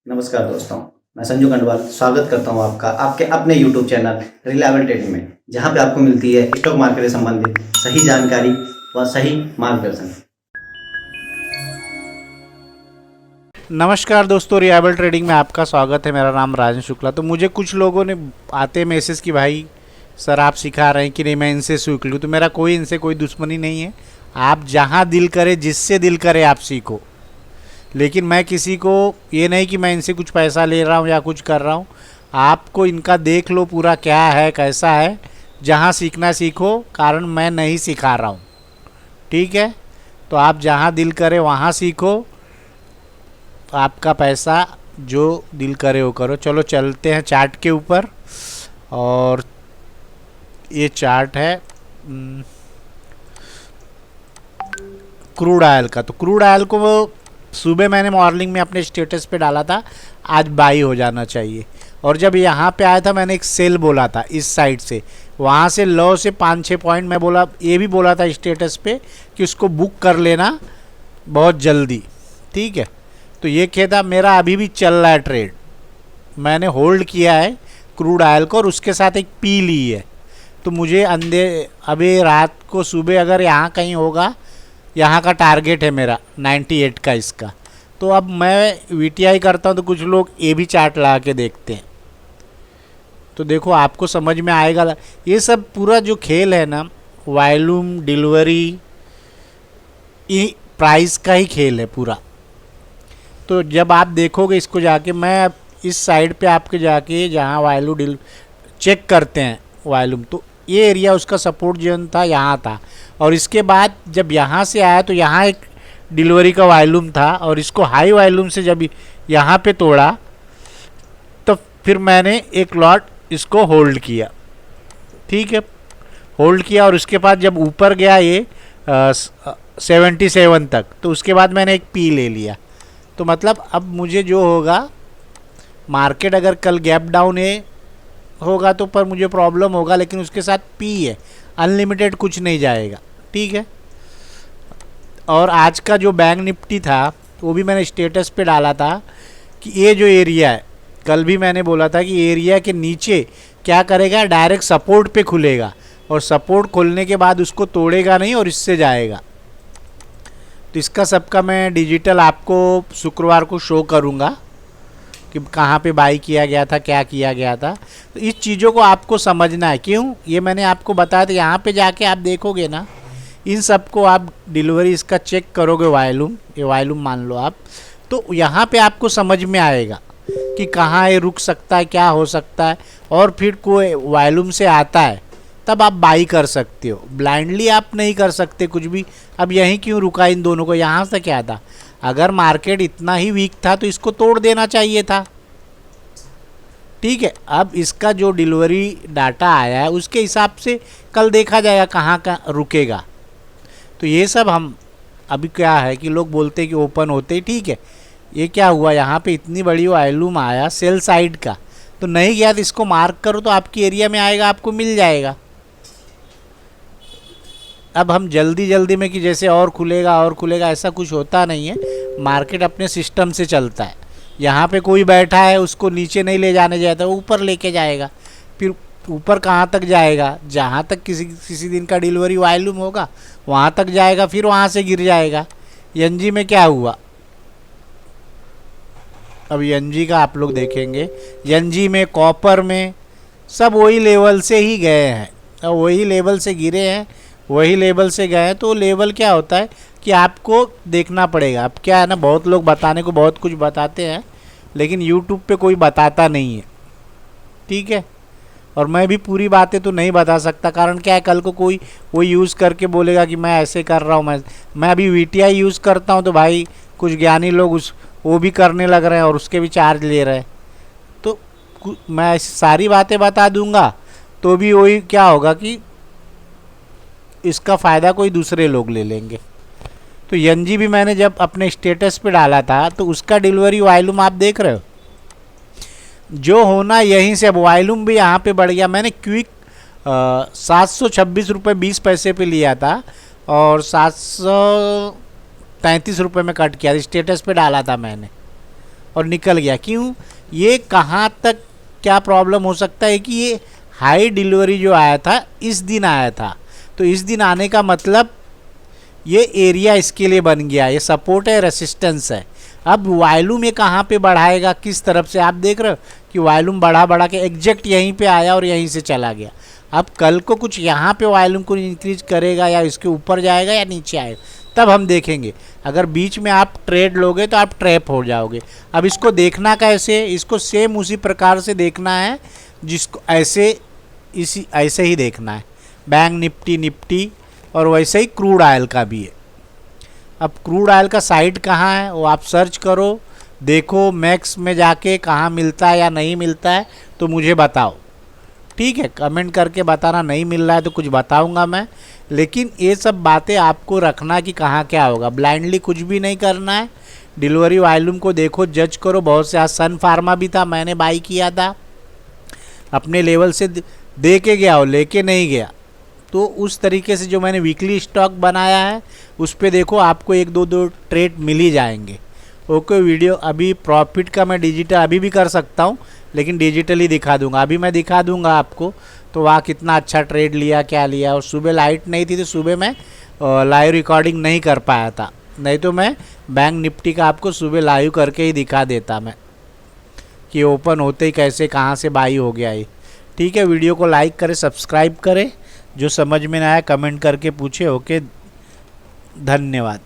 नमस्कार दोस्तों, मैं संजू खंडवाल स्वागत करता हूं आपका आपके अपने YouTube चैनल रिलायबल ट्रेडिंग में, जहां पे आपको मिलती है स्टॉक मार्केट से संबंधित सही जानकारी व सही मार्गदर्शन। नमस्कार दोस्तों, रिलायबल ट्रेडिंग में आपका स्वागत है। मेरा नाम राजन शुक्ला। तो मुझे कुछ लोगों ने आते मैसेज कि भाई सर आप सिखा रहे हैं कि नहीं मैं इनसे सीख लूँ। तो मेरा इनसे कोई दुश्मनी नहीं है। आप जहाँ दिल करे, जिससे दिल करे आप सीखो। लेकिन मैं किसी को ये नहीं कि मैं इनसे कुछ पैसा ले रहा हूँ या कुछ कर रहा हूँ। आपको इनका देख लो पूरा क्या है कैसा है, जहाँ सीखना सीखो, कारण मैं नहीं सिखा रहा हूँ। ठीक है, तो आप जहाँ दिल करे वहाँ सीखो। आपका पैसा जो दिल करे वो करो। चलो चलते हैं चार्ट के ऊपर। और ये चार्ट है क्रूड ऑयल का। तो क्रूड ऑयल को वो सुबह मैंने मॉर्निंग में अपने स्टेटस पे डाला था, आज बाई हो जाना चाहिए। और जब यहाँ पे आया था मैंने एक सेल बोला था इस साइड से, वहाँ से लो से 5-6 पॉइंट मैं बोला, ये भी बोला था स्टेटस पे कि उसको बुक कर लेना बहुत जल्दी। ठीक है, तो ये था मेरा अभी भी चल रहा है ट्रेड। मैंने होल्ड किया है क्रूड ऑयल को और उसके साथ एक पी ली है। तो मुझे अभी रात को सुबह अगर यहाँ कहीं होगा, यहाँ का टारगेट है मेरा 98 का इसका। तो अब मैं वीटीआई करता हूँ तो कुछ लोग ये भी चार्ट लगा के देखते हैं। तो देखो आपको समझ में आएगा। ये सब पूरा जो खेल है ना, वॉल्यूम डिलीवरी, ये प्राइस का ही खेल है पूरा। तो जब आप देखोगे इसको जाके, मैं इस साइड पे आपके जाके जहाँ वॉल्यूम चेक करते हैं वॉल्यूम, तो ये एरिया उसका सपोर्ट जोन था, यहाँ था। और इसके बाद जब यहाँ से आया तो यहाँ एक डिलीवरी का वॉल्यूम था और इसको हाई वॉल्यूम से जब यहाँ पे तोड़ा तो फिर मैंने एक लॉट इसको होल्ड किया। ठीक है, होल्ड किया और उसके बाद जब ऊपर गया ये 77 तक, तो उसके बाद मैंने एक पी ले लिया। तो मतलब अब मुझे जो होगा, मार्केट अगर कल गैप डाउन है होगा तो पर मुझे प्रॉब्लम होगा, लेकिन उसके साथ पी है, अनलिमिटेड कुछ नहीं जाएगा। ठीक है, और आज का जो बैंक निफ्टी था वो भी मैंने स्टेटस पे डाला था कि ये जो एरिया है, कल भी मैंने बोला था कि एरिया के नीचे क्या करेगा, डायरेक्ट सपोर्ट पे खुलेगा और सपोर्ट खोलने के बाद उसको तोड़ेगा नहीं और इससे जाएगा। तो इसका सबका मैं डिजिटल आपको शुक्रवार को शो करूँगा कि कहाँ पे बाई किया गया था, क्या किया गया था। तो इस चीज़ों को आपको समझना है। क्यों ये मैंने आपको बताया था, यहाँ पे जाके आप देखोगे ना, इन सब को आप डिलीवरी इसका चेक करोगे, वॉल्यूम, ये वॉल्यूम मान लो आप, तो यहाँ पे आपको समझ में आएगा कि कहाँ ये रुक सकता है, क्या हो सकता है। और फिर कोई वॉल्यूम से आता है तब आप बाई कर सकते हो। ब्लाइंडली आप नहीं कर सकते कुछ भी। अब यहीं क्यों रुका इन दोनों को, यहाँ से क्या था, अगर मार्केट इतना ही वीक था तो इसको तोड़ देना चाहिए था। ठीक है, अब इसका जो डिलीवरी डाटा आया है उसके हिसाब से कल देखा जाएगा कहाँ का रुकेगा। तो ये सब हम अभी क्या है कि लोग बोलते हैं कि ओपन होते ही, ठीक है, ये क्या हुआ, यहाँ पे इतनी बड़ी वॉल्यूम आया सेल साइड का, तो नहीं गया तो इसको मार्क करो तो आपकी एरिया में आएगा, आपको मिल जाएगा। अब हम जल्दी जल्दी में कि जैसे और खुलेगा ऐसा कुछ होता नहीं है। मार्केट अपने सिस्टम से चलता है। यहाँ पे कोई बैठा है उसको नीचे नहीं ले जाने जाता, वो ऊपर लेके जाएगा। फिर ऊपर कहाँ तक जाएगा, जहाँ तक किसी दिन का डिलीवरी वॉल्यूम होगा वहाँ तक जाएगा, फिर वहाँ से गिर जाएगा। एनजी में क्या हुआ, अब एनजी का आप लोग देखेंगे, एनजी में, कॉपर में, सब वही लेवल से ही गए हैं और वही लेवल से गिरे हैं, वही लेवल से गए हैं। तो लेवल क्या होता है कि आपको देखना पड़ेगा। अब क्या है ना, बहुत लोग बताने को बहुत कुछ बताते हैं, लेकिन यूट्यूब पे कोई बताता नहीं है। ठीक है, और मैं भी पूरी बातें तो नहीं बता सकता, कारण क्या है, कल को कोई वो यूज़ करके बोलेगा कि मैं ऐसे कर रहा हूँ। मैं अभी वीटीआई यूज़ करता हूँ तो भाई कुछ ज्ञानी लोग वो भी करने लग रहे हैं और उसके भी चार्ज ले रहे हैं। तो मैं सारी बातें बता दूंगा तो भी वही क्या होगा कि इसका फ़ायदा कोई दूसरे लोग ले लेंगे। तो एनजी भी मैंने जब अपने स्टेटस पे डाला था तो उसका डिलीवरी वॉल्यूम आप देख रहे हो, जो होना यहीं से। अब वॉल्यूम भी यहाँ पे बढ़ गया। मैंने क्विक 726 रुपये 20 पैसे पे लिया था और 733 रुपये में कट किया, स्टेटस पे डाला था मैंने। और निकल गया। क्यों? ये कहाँ तक क्या प्रॉब्लम हो सकता है कि ये हाई डिलीवरी जो आया था इस दिन आया था, तो इस दिन आने का मतलब ये एरिया इसके लिए बन गया, ये सपोर्ट है, रेसिस्टेंस है। अब वॉल्यूम ये कहाँ पे बढ़ाएगा, किस तरफ से, आप देख रहे हो कि वॉल्यूम बढ़ा के एग्जैक्ट यहीं पे आया और यहीं से चला गया। अब कल को कुछ यहाँ पे वॉल्यूम को इंक्रीज करेगा या इसके ऊपर जाएगा या नीचे आएगा, तब हम देखेंगे। अगर बीच में आप ट्रेड लोगे तो आप ट्रैप हो जाओगे। अब इसको देखना कैसे, इसको सेम उसी प्रकार से देखना है जिसको ऐसे ही देखना है, बैंक निफ्टी और वैसे ही क्रूड ऑयल का भी है। अब क्रूड ऑयल का साइट कहाँ है वो आप सर्च करो, देखो मैक्स में जाके कहाँ मिलता है या नहीं मिलता है तो मुझे बताओ, ठीक है? कमेंट करके बताना, नहीं मिल रहा है तो कुछ बताऊंगा मैं। लेकिन ये सब बातें आपको रखना कि कहाँ क्या होगा, ब्लाइंडली कुछ भी नहीं करना है। डिलीवरी वॉल्यूम को देखो, जज करो। बहुत से आज सन फार्मा भी था, मैंने बाई किया था, अपने लेवल से दे के गया और लेके नहीं गया। तो उस तरीके से जो मैंने वीकली स्टॉक बनाया है उस पे देखो, आपको एक दो ट्रेड मिल ही जाएंगे। ओके, वीडियो अभी प्रॉफिट का मैं डिजिटल अभी भी कर सकता हूँ, लेकिन डिजिटली दिखा दूंगा। अभी मैं दिखा दूंगा आपको तो वहाँ कितना अच्छा ट्रेड लिया, क्या लिया। और सुबह लाइट नहीं थी तो सुबह मैं लाइव रिकॉर्डिंग नहीं कर पाया था, नहीं तो मैं बैंक निफ्टी का आपको सुबह लाइव करके ही दिखा देता मैं कि ओपन होते ही कैसे कहाँ से बाई हो गया ये। ठीक है, वीडियो को लाइक करें, सब्सक्राइब करें, जो समझ में ना आया कमेंट करके पूछे। ओके, धन्यवाद।